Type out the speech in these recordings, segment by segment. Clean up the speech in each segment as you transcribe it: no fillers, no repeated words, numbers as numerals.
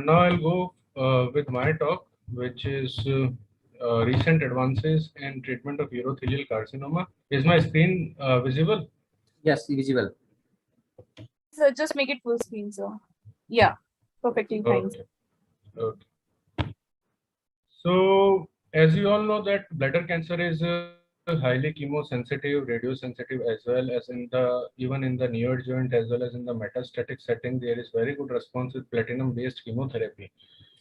now I'll go with my talk, which is recent advances in treatment of urothelial carcinoma. Is my screen visible? Yes, visible. So just make it full screen, so yeah, perfectly fine. Okay. Okay. So, as you all know, that bladder cancer is highly chemosensitive, radiosensitive, as well as in the even in the neoadjuvant as well as in the metastatic setting, there is very good response with platinum-based chemotherapy.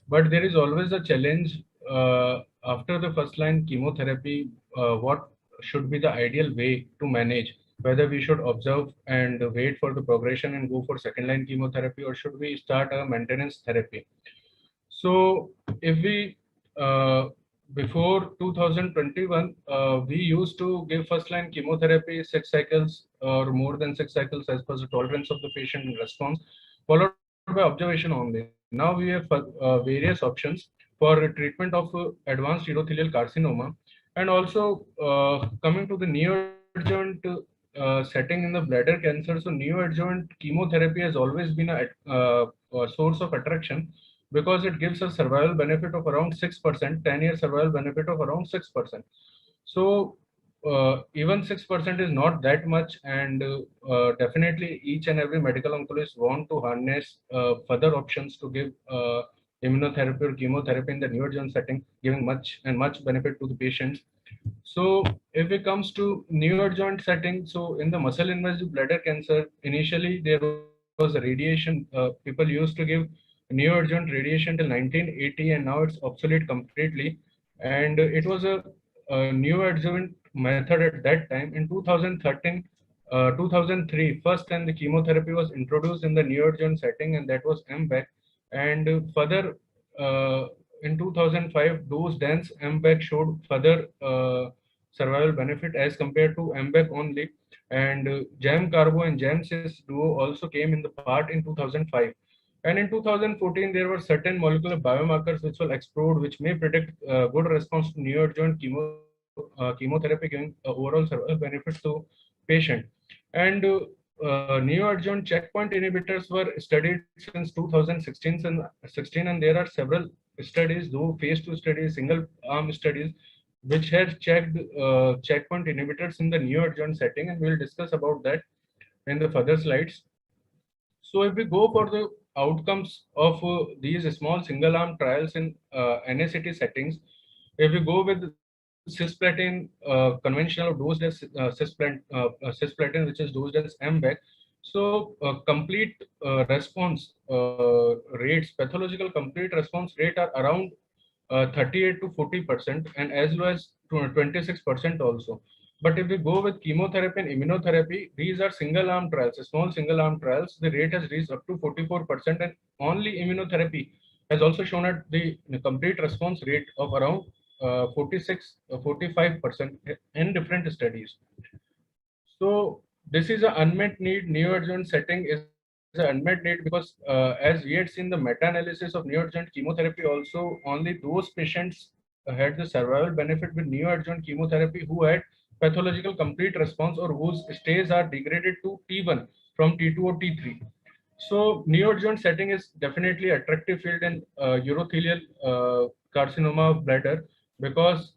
But there is always a challenge after the first line chemotherapy. What should be the ideal way to manage? Whether we should observe and wait for the progression and go for second line chemotherapy, or should we start a maintenance therapy? So if we before 2021, we used to give first line chemotherapy 6 cycles or more than 6 cycles as per the tolerance of the patient and response, followed by observation only. Now we have various options for treatment of advanced urothelial carcinoma, and also coming to the neoadjuvant setting in the bladder cancer. So neoadjuvant chemotherapy has always been a source of attraction because it gives a survival benefit of around 6%, 10-year survival benefit of around 6%. So even 6% is not that much, and definitely each and every medical oncologist want to harness further options to give immunotherapy or chemotherapy in the neoadjuvant setting, giving much benefit to the patients. So if it comes to neoadjuvant setting, so in the muscle invasive bladder cancer, initially there was a radiation. People used to give neoadjuvant radiation till 1980, and now it's obsolete completely. And it was a neoadjuvant method at that time. In 2013, 2003, first time the chemotherapy was introduced in the neoadjuvant setting, and that was MBEC. And further, in 2005, those dense MBEC showed further survival benefit as compared to MBEC only. And GEM Carbo and GEM Cis duo also came in the part in 2005. And in 2014, there were certain molecular biomarkers which were explored, which may predict good response to neoadjuvant chemotherapy, giving overall survival benefits to patient. And neoadjuvant checkpoint inhibitors were studied since 2016, and there are several studies, though phase 2 studies, single arm studies, which have checked checkpoint inhibitors in the neoadjuvant setting, and we'll discuss about that in the further slides. So if we go for the outcomes of these small single arm trials in NACT settings, if we go with cisplatin conventional dosed as cisplatin, which is dosed as MBEC, so complete response rates, pathological complete response rate are around 38 to 40%, and as low as 26% also. But if we go with chemotherapy and immunotherapy, these are single arm trials, small single arm trials. The rate has reached up to 44%, and only immunotherapy has also shown at the complete response rate of around 45% in different studies. So this is an unmet need. Neoadjuvant setting is an unmet need because as we had seen the meta-analysis of neoadjuvant chemotherapy, also only those patients had the survival benefit with neoadjuvant chemotherapy who had pathological complete response or whose stages are degraded to T1 from T2 or T3. So neoadjuvant setting is definitely attractive field in urothelial carcinoma of bladder, because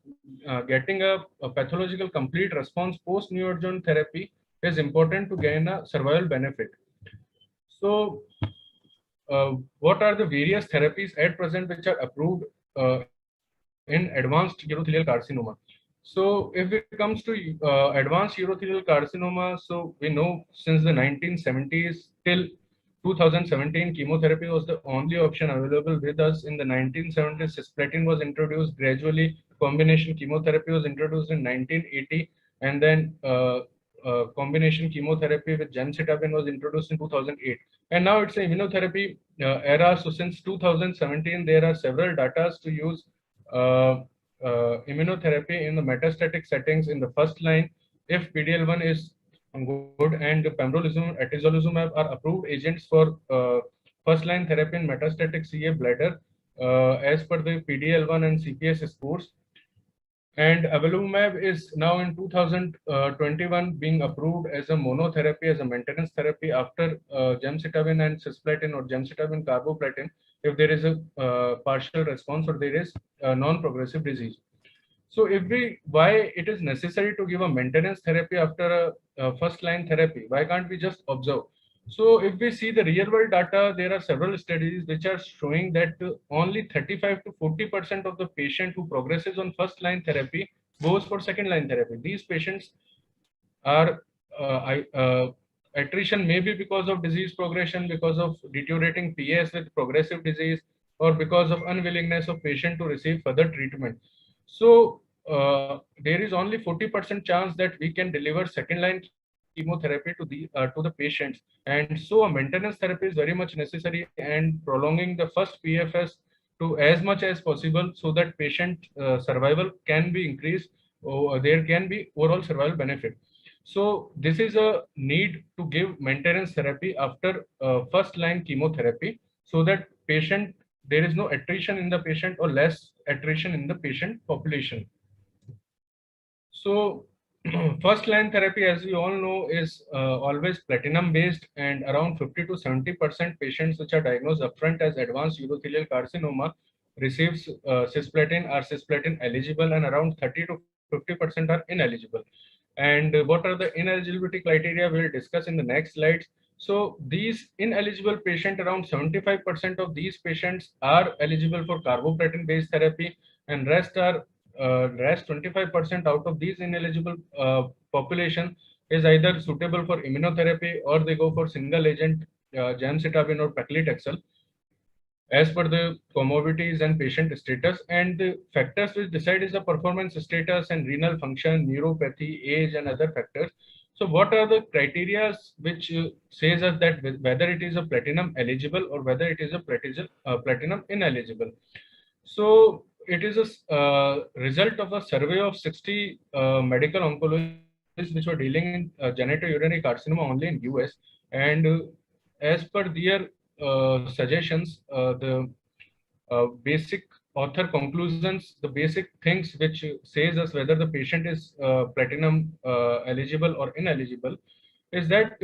getting a pathological complete response post neoadjuvant therapy is important to gain a survival benefit. So what are the various therapies at present which are approved in advanced urothelial carcinoma? So if it comes to advanced urothelial carcinoma, so we know since the 1970s till 2017, chemotherapy was the only option available with us. In the 1970s, cisplatin was introduced gradually. Combination chemotherapy was introduced in 1980, and then combination chemotherapy with gemcitabine was introduced in 2008. And now it's an immunotherapy era. So since 2017, there are several data to use immunotherapy in the metastatic settings in the first line if PDL1 is good, and pembrolizumab, atezolizumab are approved agents for first line therapy in metastatic CA bladder as per the PDL1 and CPS scores. And avelumab is now in 2021 being approved as a monotherapy, as a maintenance therapy after gemcitabine and cisplatin or gemcitabine carboplatin. if there is a partial response or there is a non-progressive disease. So why it is necessary to give a maintenance therapy after a first line therapy? Why can't we just observe? So if we see the real world data, there are several studies which are showing that only 35 to 40% of the patient who progresses on first line therapy goes for second line therapy. These patients are attrition maybe because of disease progression, because of deteriorating PS with progressive disease, or because of unwillingness of patient to receive further treatment. So there is only 40% chance that we can deliver second line chemotherapy to the patients, and so a maintenance therapy is very much necessary, and prolonging the first PFS to as much as possible so that patient survival can be increased, or there can be overall survival benefit. So this is a need to give maintenance therapy after first line chemotherapy, so that patient, there is no attrition in the patient or less attrition in the patient population. So first line therapy, as we all know, is always platinum based, and around 50 to 70% patients which are diagnosed upfront as advanced urothelial carcinoma receives cisplatin, are cisplatin eligible, and around 30 to 50% are ineligible. And what are the ineligibility criteria? We'll discuss in the next slides. So these ineligible patients, around 75% of these patients are eligible for carboplatin based therapy, and rest 25% out of these ineligible population is either suitable for immunotherapy, or they go for single agent gemcitabine or paclitaxel as per the comorbidities and patient status. And the factors which decide is the performance status and renal function, neuropathy, age, and other factors. So what are the criteria which says us that whether it is a platinum eligible or whether it is a platinum ineligible? So it is a result of a survey of 60 medical oncologists which were dealing in genitourinary carcinoma only in US. And as per their suggestions, the basic author conclusions, the basic things which says us whether the patient is platinum eligible or ineligible, is that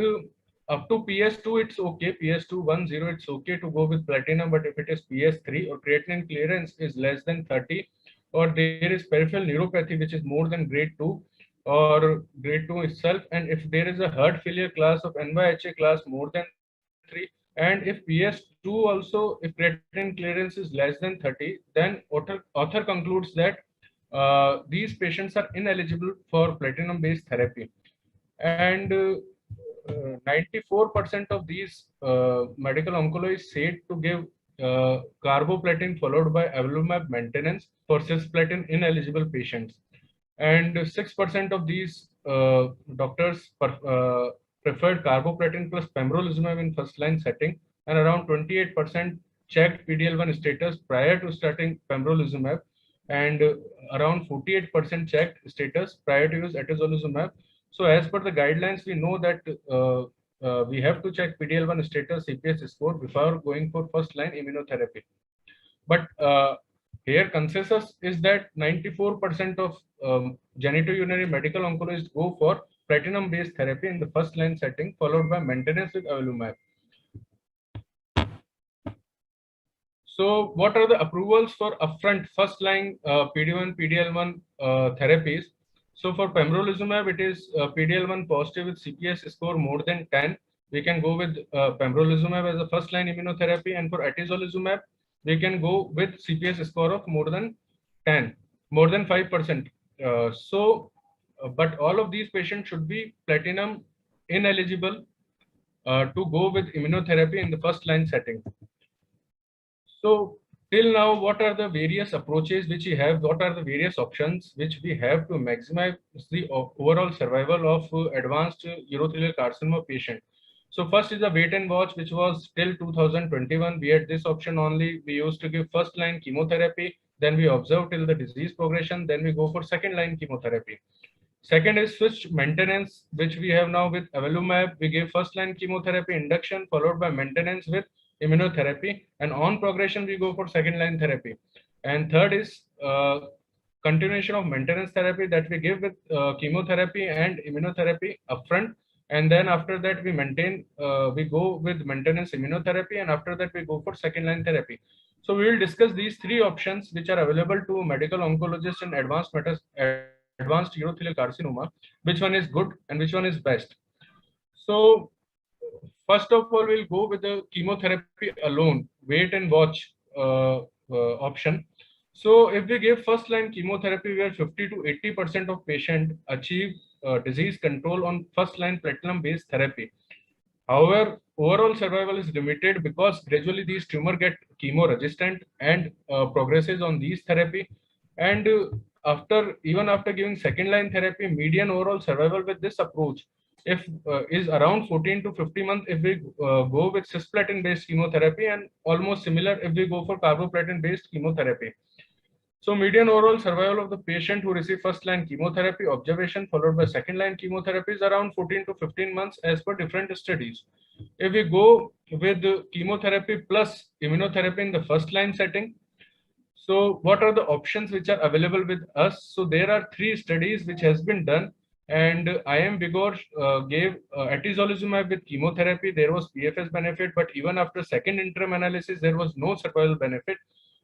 up to PS2 it's okay, PS2 10 it's okay to go with platinum, but if it is PS3 or creatinine clearance is less than 30, or there is peripheral neuropathy which is more than grade 2 or grade 2 itself, and if there is a heart failure class of NYHA class more than 3, and if PS2 also, if creatinine clearance is less than 30, then author concludes that these patients are ineligible for platinum based therapy. And 94% of these medical oncologists said to give carboplatin followed by avelumab maintenance for cisplatin ineligible patients. And 6% of these doctors preferred carboplatin plus pembrolizumab in first line setting, and around 28% checked PDL1 status prior to starting pembrolizumab, and around 48% checked status prior to use atezolizumab. So as per the guidelines, we know that we have to check PDL1 status, CPS score before going for first line immunotherapy. But here consensus is that 94% of genitourinary medical oncologists go for platinum based therapy in the first line setting, followed by maintenance with avelumab. So what are the approvals for upfront first line PD1, PDL1 therapies? So for pembrolizumab, it is PDL1 positive with CPS score more than 10. We can go with pembrolizumab as a first line immunotherapy, and for atezolizumab, we can go with CPS score of more than 10, more than 5%. But all of these patients should be platinum ineligible to go with immunotherapy in the first line setting. So till now, what are the various approaches which we have? What are the various options which we have to maximize the overall survival of advanced urothelial carcinoma patient? So first is the wait and watch, which was till 2021. We had this option only. We used to give first line chemotherapy, then we observe till the disease progression, then we go for second line chemotherapy. Second is switch maintenance, which we have now with avelumab. We give first line chemotherapy induction followed by maintenance with immunotherapy, and on progression we go for second line therapy. And third is continuation of maintenance therapy that we give with chemotherapy and immunotherapy upfront, and then after that we go with maintenance immunotherapy, and after that we go for second line therapy. So we will discuss these three options which are available to medical oncologists in advanced urothelial carcinoma, which one is good and which one is best. So first of all, we'll go with the chemotherapy alone, wait and watch option. So if we give first line chemotherapy, where 50 to 80% of patients achieve disease control on first line platinum based therapy. However, overall survival is limited because gradually these tumor get chemo resistant and progresses on these therapy. And after even after giving second line therapy, median overall survival with this approach if is around 14 to 50 months if we go with cisplatin based chemotherapy, and almost similar if we go for carboplatin based chemotherapy. So median overall survival of the patient who receive first line chemotherapy observation followed by second line chemotherapy is around 14 to 15 months as per different studies. If we go with chemotherapy plus immunotherapy in the first line setting, so what are the options which are available with us? So there are three studies which has been done, and IM Vigor gave atezolizumab with chemotherapy. There was PFS benefit, but even after second interim analysis, there was no survival benefit.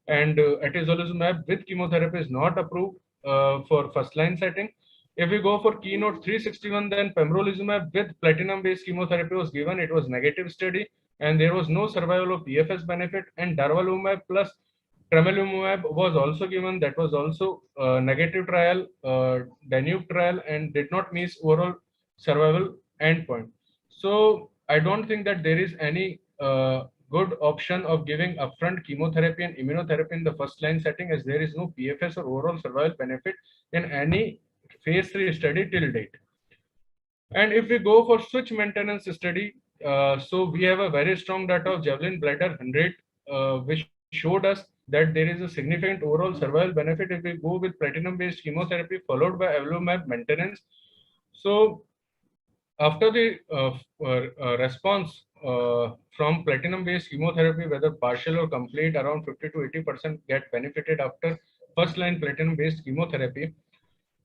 And atezolizumab with chemotherapy is not approved for first line setting. If we go for Keynote 361, then pembrolizumab with platinum-based chemotherapy was given. It was negative study, and there was no survival of PFS benefit. And darolutamab plus tremelimumab was also given. That was also a negative trial, Danube trial, and did not miss overall survival endpoint. So I don't think that there is any good option of giving upfront chemotherapy and immunotherapy in the first line setting, as there is no PFS or overall survival benefit in any phase 3 study till date. And if we go for switch maintenance study, so we have a very strong data of Javelin Bladder 100, which showed us that there is a significant overall survival benefit if we go with platinum-based chemotherapy followed by avelumab maintenance. So after the response from platinum-based chemotherapy, whether partial or complete, around 50 to 80% get benefited after first-line platinum-based chemotherapy.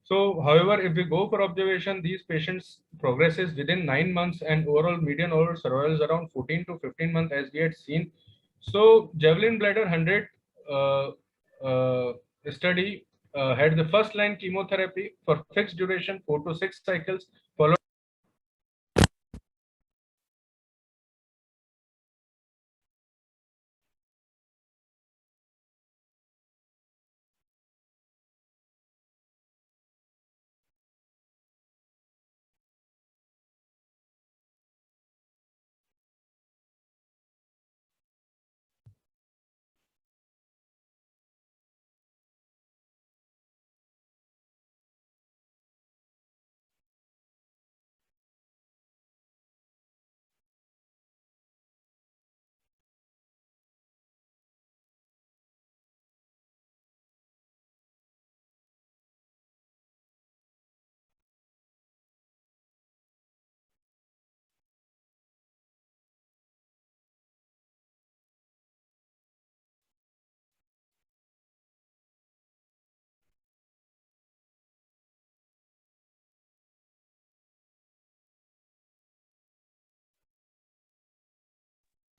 So, however, if we go for observation, these patients progresses within 9 months, and overall median overall survival is around 14 to 15 months, as we had seen. So, Javelin Bladder 100 uh, uh, study had the first line chemotherapy for fixed duration, 4 to 6 cycles, followed.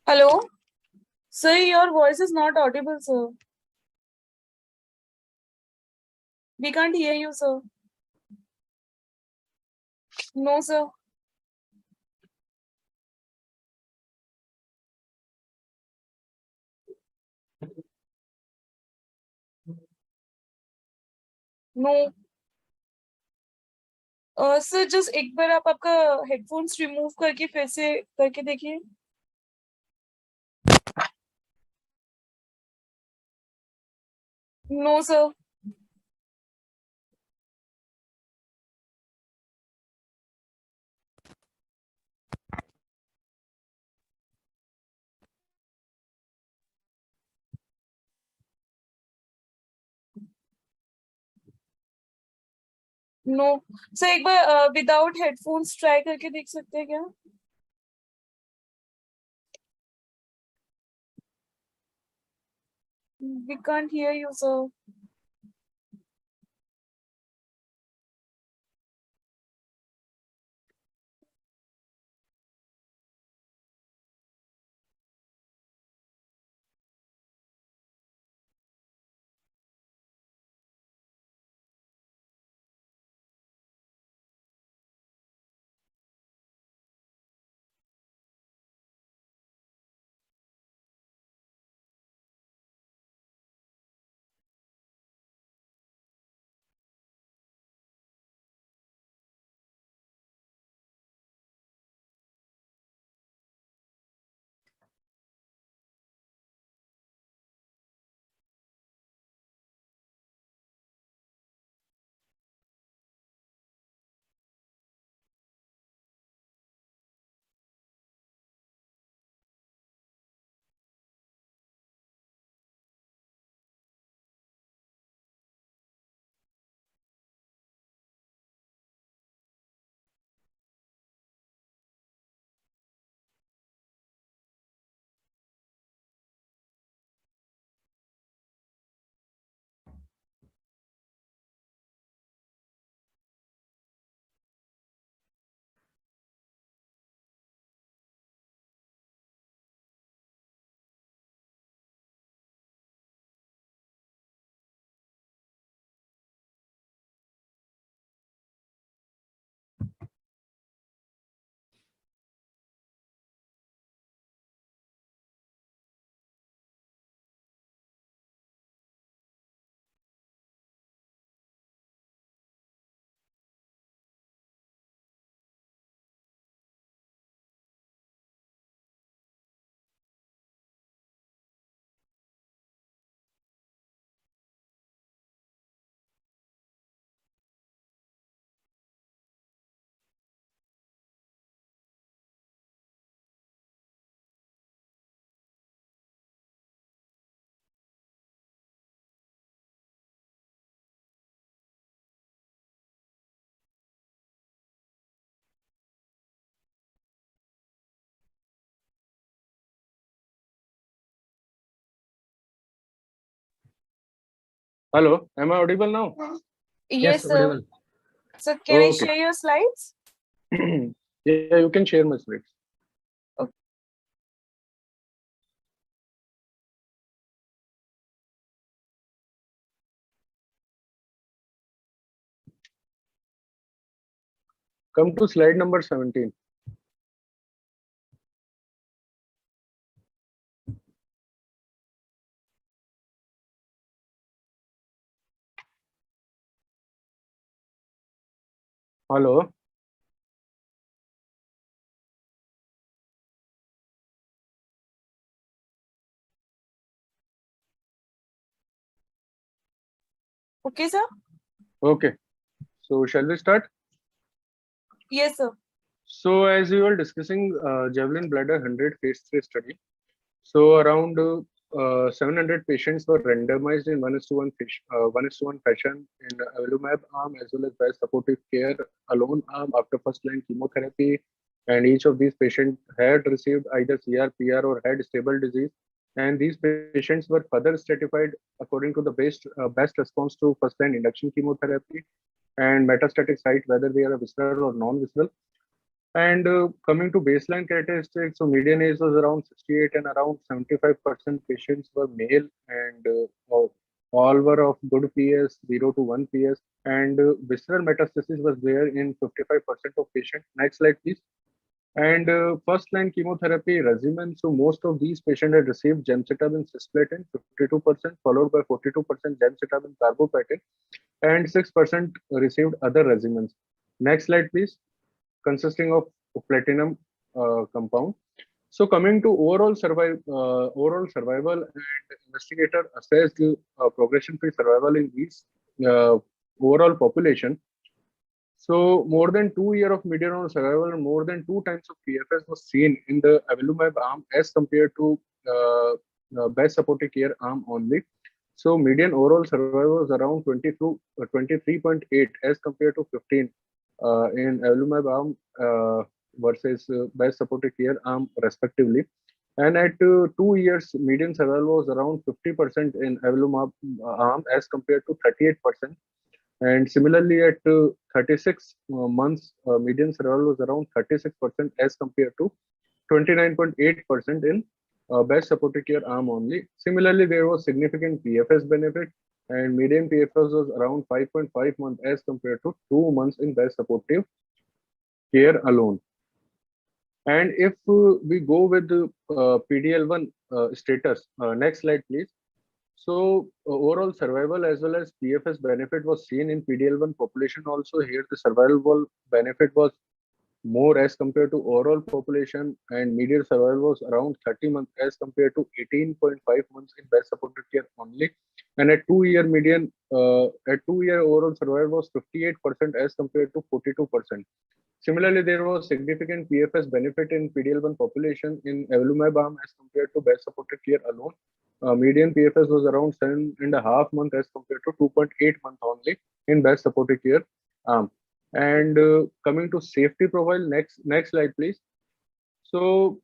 Hello? Sir, your voice is not audible, sir. We can't hear you, sir. No, sir. No. Sir just एक बार आप आपका headphones remove करके फिर से करके देखिए. No, sir. No sir एक बार without headphones try करके देख सकते हैं क्या? We can't hear you, sir. Hello, am I audible now? Yes, sir. audible. So can I Okay. share your slides? Yeah, you can share my slides. Okay. Come to slide number 17. Hello. Okay, sir. Okay. So shall we start? Yes, sir. So as we were discussing, Javelin Bladder 100 phase 3 study. So around 700 patients were randomized in 1:1 fashion in avelumab arm as well as by supportive care alone arm after first line chemotherapy. And each of these patients had received either CR, PR or had stable disease. And these patients were further stratified according to the best response to first line induction chemotherapy and metastatic site, whether they are visceral or non-visceral. And coming to baseline characteristics, so median age was around 68 and around 75% patients were male and all were of good PS, 0 to 1 PS. And visceral metastasis was there in 55% of patients. Next slide, please. And first line chemotherapy regimen. So most of these patients had received gemcitabine cisplatin, 52%, followed by 42% gemcitabine carboplatin, and 6% received other regimens. Next slide, please, consisting of platinum compound. So coming to overall survival and investigator assessed progression-free survival in these uh, overall population. So more than 2 years of median overall survival and more than 2 times of PFS was seen in the avelumab arm as compared to best supportive care arm only. So median overall survival was around 23.8 as compared to 15 in avelumab arm versus best supportive care arm respectively. And at 2 years, median survival was around 50% in avelumab arm as compared to 38%. And similarly, at 36 months, median survival was around 36% as compared to 29.8% in best supportive care arm only. Similarly, there was significant PFS benefit, and median PFS was around 5.5 months as compared to 2 months in best supportive care alone. And if we go with the PDL1 status, next slide, please. So overall survival as well as PFS benefit was seen in PDL1 population also. Here the survival benefit was more as compared to overall population, and median survival was around 30 months as compared to 18.5 months in best supported care only. And at 2 year median, at 2 year overall survival was 58% as compared to 42%. Similarly, there was significant PFS benefit in PDL1 population in avelumab arm as compared to best supported care alone. Median PFS was around 7.5 months as compared to 2.8 months only in best supported care arm. And coming to safety profile, next slide, please. So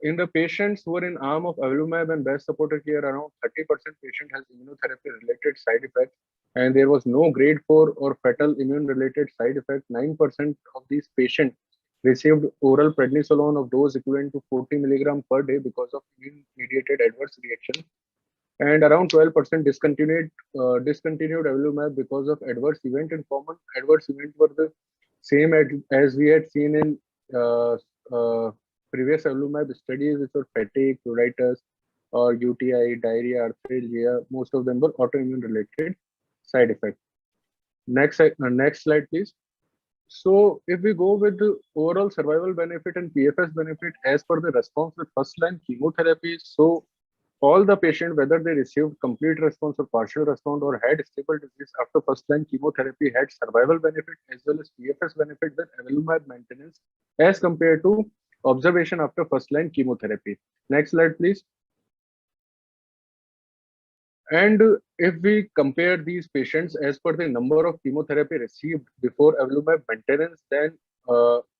in the patients who are in arm of avelumab and best supported care, around 30% patient has immunotherapy related side effects, and there was no grade 4 or fatal immune related side effect. 9% of these patients received oral prednisolone of dose equivalent to 40 milligram per day because of immune mediated adverse reaction, and around 12% discontinued avelumab because of adverse event. And common adverse event were the same as we had seen in uh, uh, previous avelumab studies, which were fatigue, pruritus, or UTI, diarrhea, arthralgia. Most of them were autoimmune related side effects. Next slide, please. So if we go with the overall survival benefit and PFS benefit as per the response with first line chemotherapy, so all the patients, whether they received complete response or partial response or had stable disease after first line chemotherapy, had survival benefit as well as PFS benefit with avelumab maintenance as compared to observation after first line chemotherapy. Next slide, please. And if we compare these patients as per the number of chemotherapy received before avelumab maintenance, then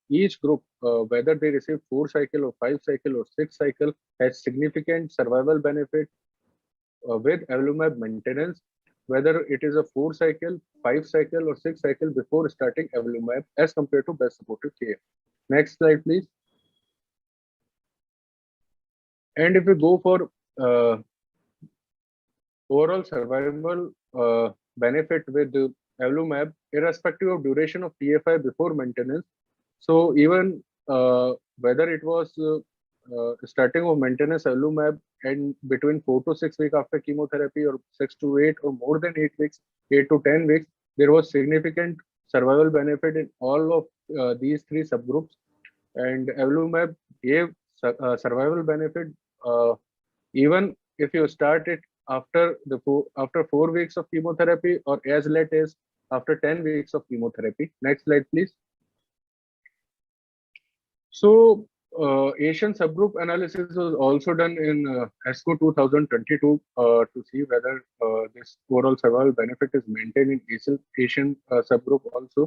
each group, whether they receive 4 cycle or 5 cycle or 6 cycle, has significant survival benefit with avelumab maintenance, whether it is a 4 cycle, 5 cycle, or 6 cycle before starting avelumab as compared to best supportive care. Next slide, please. And if we go for overall survival benefit with avelumab, irrespective of duration of TFI before maintenance. So even whether it was starting of maintenance avelumab and between 4 to 6 weeks after chemotherapy, or 6 to 8, or more than 8 weeks, 8 to 10 weeks, there was significant survival benefit in all of these three subgroups. And avelumab gave survival benefit even if you start it after after 4 weeks of chemotherapy, or as late as after 10 weeks of chemotherapy. Next slide, please. So Asian subgroup analysis was also done in ESCO 2022 to see whether this overall survival benefit is maintained in Asian subgroup also.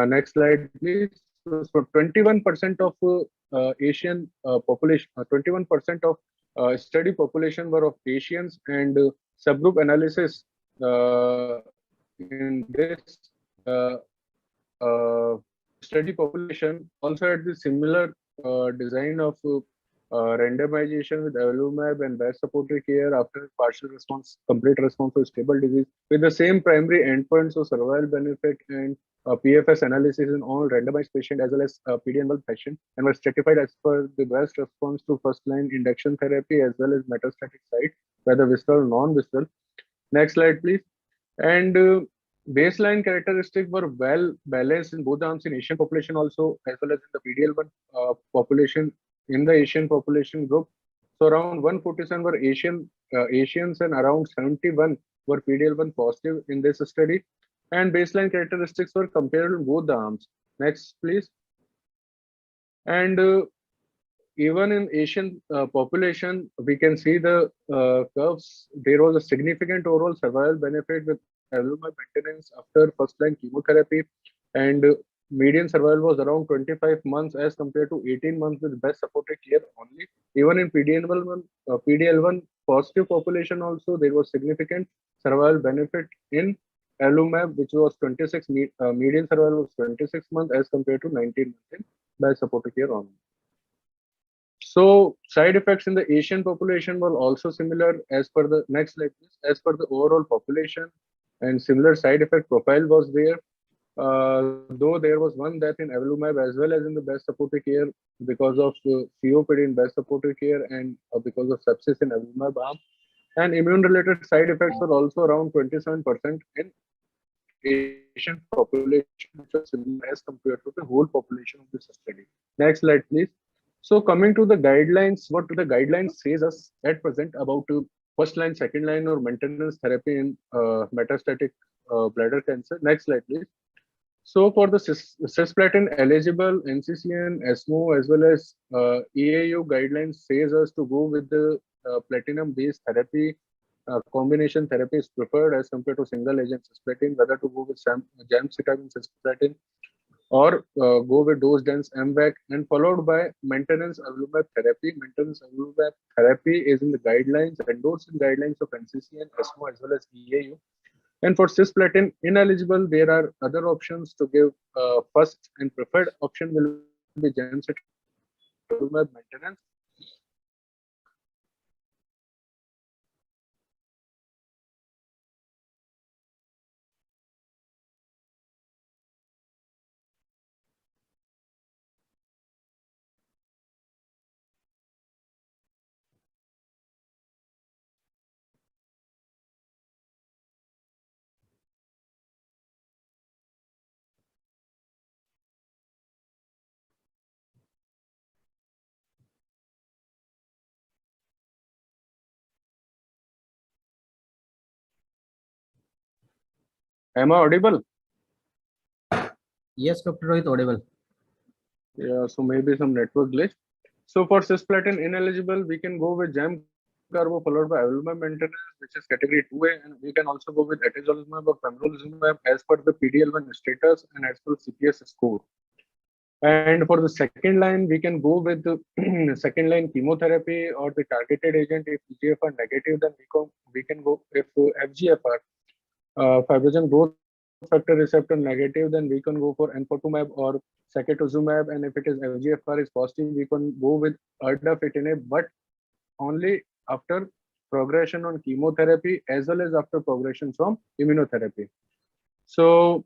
Next slide, please. So 21% of Asian population, 21% of study population were of Asians, and subgroup analysis in this study population also had the similar design of randomization with avelumab and best supportive care after partial response, complete response, or stable disease, with the same primary endpoints of survival benefit and PFS analysis in all randomized patient as well as PD-L1 patient, and were stratified as per the best response to first-line induction therapy as well as metastatic site, whether visceral or non-visceral. Next slide, please. And baseline characteristics were well balanced in both arms in Asian population also, as well as in the PDL1 population in the Asian population group. So around 147 were Asians, and around 71 were PDL1 positive in this study. And baseline characteristics were comparable in both the arms. Next, please. And even in Asian population, we can see the curves. There was a significant overall survival benefit with avelumab maintenance after first-line chemotherapy, and median survival was around 25 months as compared to 18 months with best supportive care only. Even in PDL1 positive population also, there was significant survival benefit in avelumab, which was 26 median survival was 26 months as compared to 19 months in best supportive care only. So side effects in the Asian population were also similar as per the next slide, please. As per the overall population, and similar side effect profile was there. Though there was one death in avelumab as well as in the best supportive care because of COPD in best supportive care, and because of sepsis in avelumab arm. And immune-related side effects were also around 27% in Asian population, which was similar as compared to the whole population of this study. Next slide, please. So coming to the guidelines, what the guidelines says us at present about first line, second line, or maintenance therapy in metastatic bladder cancer. Next slide, please. So for the cisplatin eligible NCCN, ESMO, as well as EAU guidelines says us to go with the platinum based therapy. Combination therapy is preferred as compared to single agent cisplatin, whether to go with gemcitabine cisplatin or go with dose dense MVAC, and followed by maintenance avelumab therapy. Maintenance avelumab therapy is in the guidelines, endorsed in guidelines of NCCN, ESMO, as well as EAU. And for cisplatin ineligible, there are other options to give. First and preferred option will be gemcitabine maintenance. Am I audible? Yes, Dr. Rohit, audible. Yeah, so maybe some network glitch. So for cisplatin ineligible, we can go with gem carbo followed by avelumab maintenance, which is category 2A, and we can also go with atezolizumab or pembrolizumab as per the PDL1 status and as per CPS score. And for the second line, we can go with the second line chemotherapy or the targeted agent. If EGFR negative, then we can go if FGFR fibrogen growth factor receptor negative, then we can go for enfortumab or sacituzumab, and if it is FGFR is positive, we can go with erdafitinib, but only after progression on chemotherapy as well as after progression from immunotherapy. So,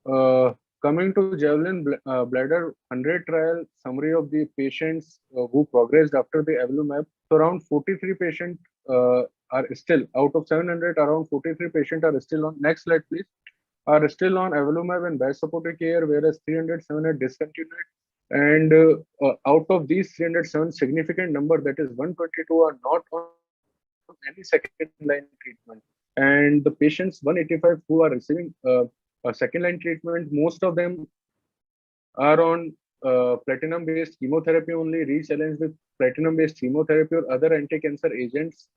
coming to Javelin Bladder 100 trial summary of the patients who progressed after the avelumab. So, around 43 patients are still out of 700. Around 43 patients are still on. Next slide, please. Are still on avelumab and best supportive care, whereas 307 had discontinued. And out of these 307, significant number, that is 122, are not on any second line treatment. And the patients 185 who are receiving second line treatment, most of them are on platinum-based chemotherapy only, re-challenged with platinum-based chemotherapy or other anti-cancer agents,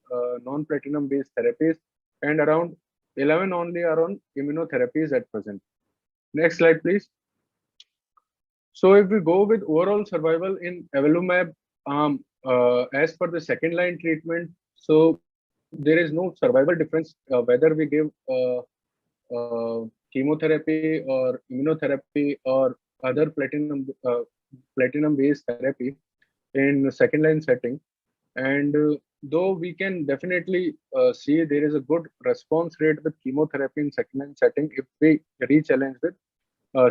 non-platinum-based therapies, and around 11 only are on immunotherapies at present. Next slide, please. So if we go with overall survival in avelumab, as per the second line treatment, so there is no survival difference whether we give chemotherapy or immunotherapy or other platinum-based therapy in second line setting. And though we can definitely see there is a good response rate with chemotherapy in second line setting if we re-challenge with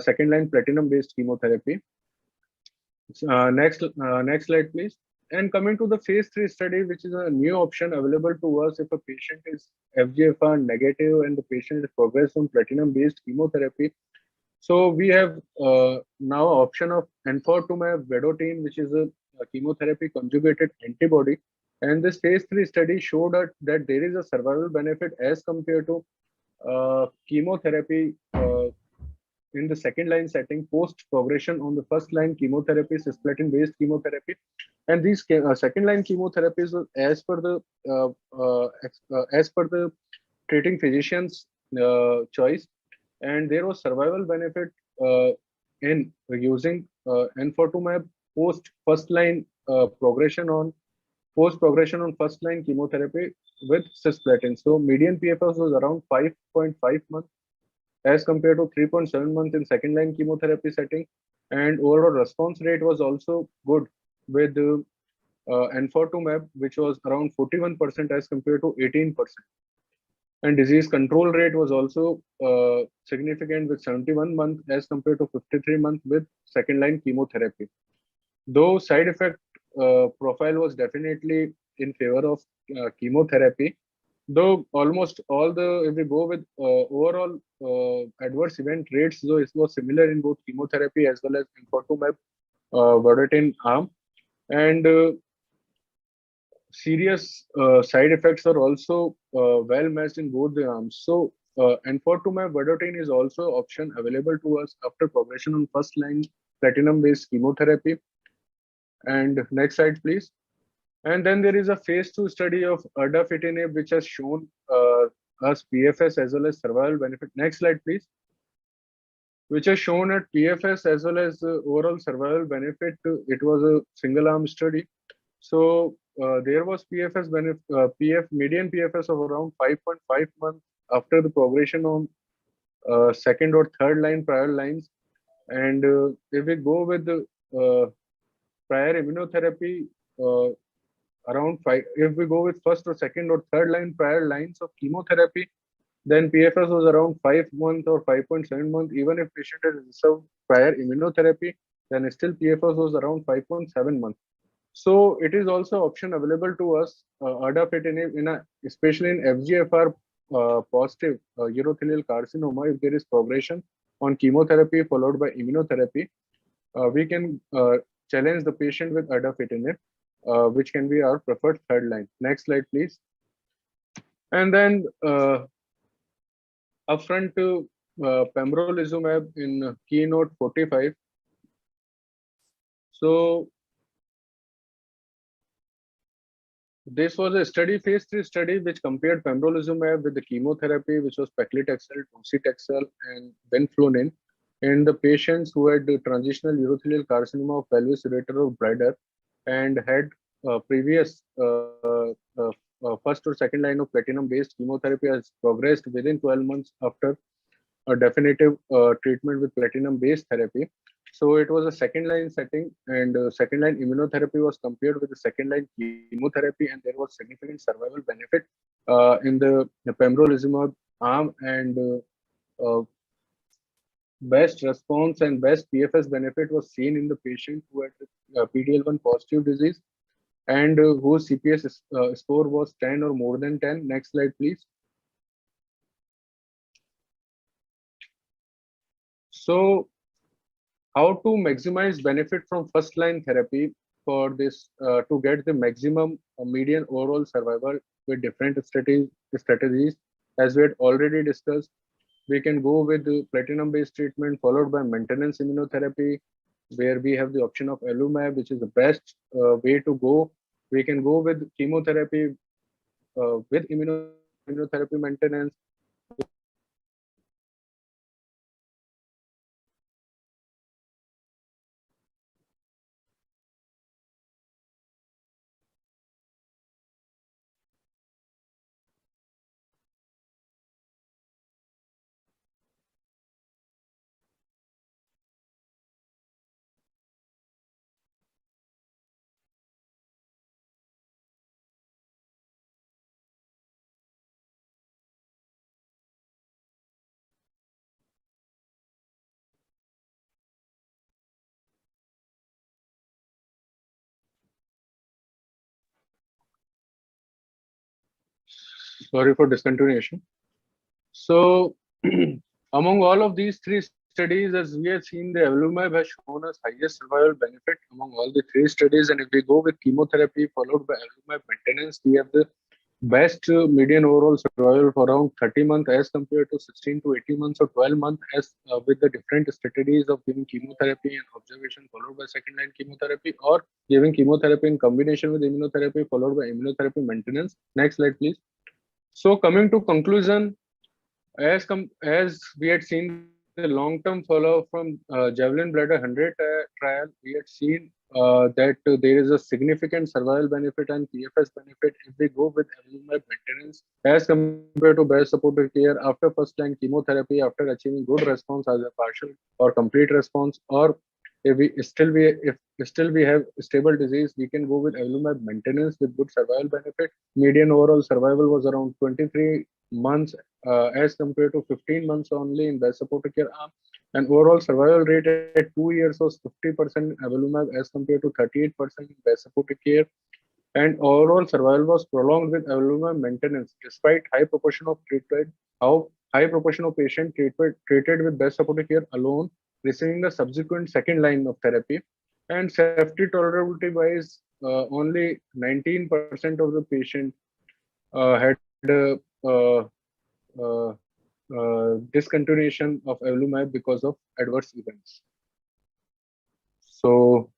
second line platinum based chemotherapy. Next slide, please. And coming to the phase 3 study, which is a new option available to us if a patient is FGFR negative and the patient is progressed on platinum based chemotherapy. So we have now option of enfortumab vedotin, which is a chemotherapy conjugated antibody. And this phase 3 study showed that there is a survival benefit as compared to chemotherapy in the second line setting post progression on the first line chemotherapy, cisplatin based chemotherapy. And these second line chemotherapies, as per the treating physician's choice, and there was survival benefit in using enfortumab post progression on first line chemotherapy with cisplatin. So median PFS was around 5.5 months as compared to 3.7 months in second line chemotherapy setting, and overall response rate was also good with enfortumab, which was around 41% as compared to 18%. And disease control rate was also significant with 71 months as compared to 53 months with second line chemotherapy. Though side effect profile was definitely in favor of chemotherapy, though almost all the, if we go with overall adverse event rates, though it was similar in both chemotherapy as well as enfortumab vedotin arm, and serious side effects are also well matched in both the arms. So enfortumab vedotin is also option available to us after progression on first line platinum based chemotherapy. And next slide, please. And then there is a phase 2 study of erdafitinib, which has shown us PFS as well as survival benefit. Next slide, please. Which has shown at PFS as well as overall survival benefit. It was a single arm study. So there was PFS benefit, median PFS of around 5.5 months after the progression on second or third line prior lines. And if we go with the prior immunotherapy, around 5, if we go with first or second or third line prior lines of chemotherapy, then PFS was around 5 months or 5.7 months. Even if patient has received prior immunotherapy, then still PFS was around 5.7 months. So it is also option available to us, erdafitinib, especially in FGFR positive urothelial carcinoma. If there is progression on chemotherapy followed by immunotherapy, we can challenge the patient with erdafitinib, which can be our preferred third line. Next slide, please. And then upfront to pembrolizumab in keynote 45. So this was a study, phase 3 study, which compared pembrolizumab with the chemotherapy, which was paclitaxel, docetaxel, and venflunine in the patients who had transitional urothelial carcinoma of pelvis, ureter, or bladder, and had previous first or second line of platinum-based chemotherapy has progressed within 12 months after a definitive treatment with platinum-based therapy. So it was a second line setting, and second line immunotherapy was compared with the second line chemotherapy, and there was significant survival benefit in the pembrolizumab arm, and best response and best PFS benefit was seen in the patient who had PDL1 positive disease and whose CPS score was 10 or more than 10. Next slide, please. So, how to maximize benefit from first line therapy for this to get the maximum median overall survival with different strategies, as we had already discussed. We can go with the platinum based treatment followed by maintenance immunotherapy, where we have the option of Elumab, which is the best way to go. We can go with chemotherapy with immunotherapy maintenance. Sorry for discontinuation. So, among all of these three studies, as we have seen, the Evolumab has shown us highest survival benefit among all the three studies. And if we go with chemotherapy followed by Evolumab maintenance, we have the best median overall survival for around 30 months as compared to 16 to 18 months or 12 months, as with the different strategies of giving chemotherapy and observation followed by second line chemotherapy, or giving chemotherapy in combination with immunotherapy followed by immunotherapy maintenance. Next slide, please. So coming to conclusion, as we had seen the long-term follow-up from Javelin Bladder 100 trial, we had seen that there is a significant survival benefit and PFS benefit if we go with Evolumab maintenance as compared to best supportive care after first-line chemotherapy after achieving good response as a partial or complete response, or if still we have stable disease, we can go with Evolumab maintenance with good survival benefit. Median overall survival was around 23 months as compared to 15 months only in best supportive care arm, and overall survival rate at 2 years was 50% in Evolumab as compared to 38% in best supportive care, and overall survival was prolonged with Evolumab maintenance despite high proportion of patient treated with best supportive care alone receiving the subsequent second line of therapy. And safety tolerability wise, only 19% of the patient had discontinuation of Evolumab because of adverse events. So,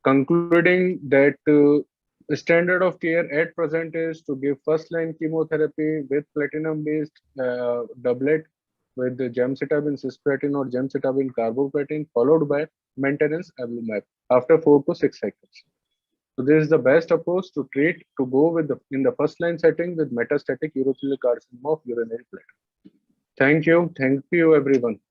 concluding that standard of care at present is to give first line chemotherapy with platinum based doublet with the gemcitabine cisplatin or gemcitabine carboplatin followed by maintenance Evolumab after 4 to 6 cycles. So this is the best approach to go with in the first line setting with metastatic urothelial carcinoma of urinary bladder. Thank you everyone.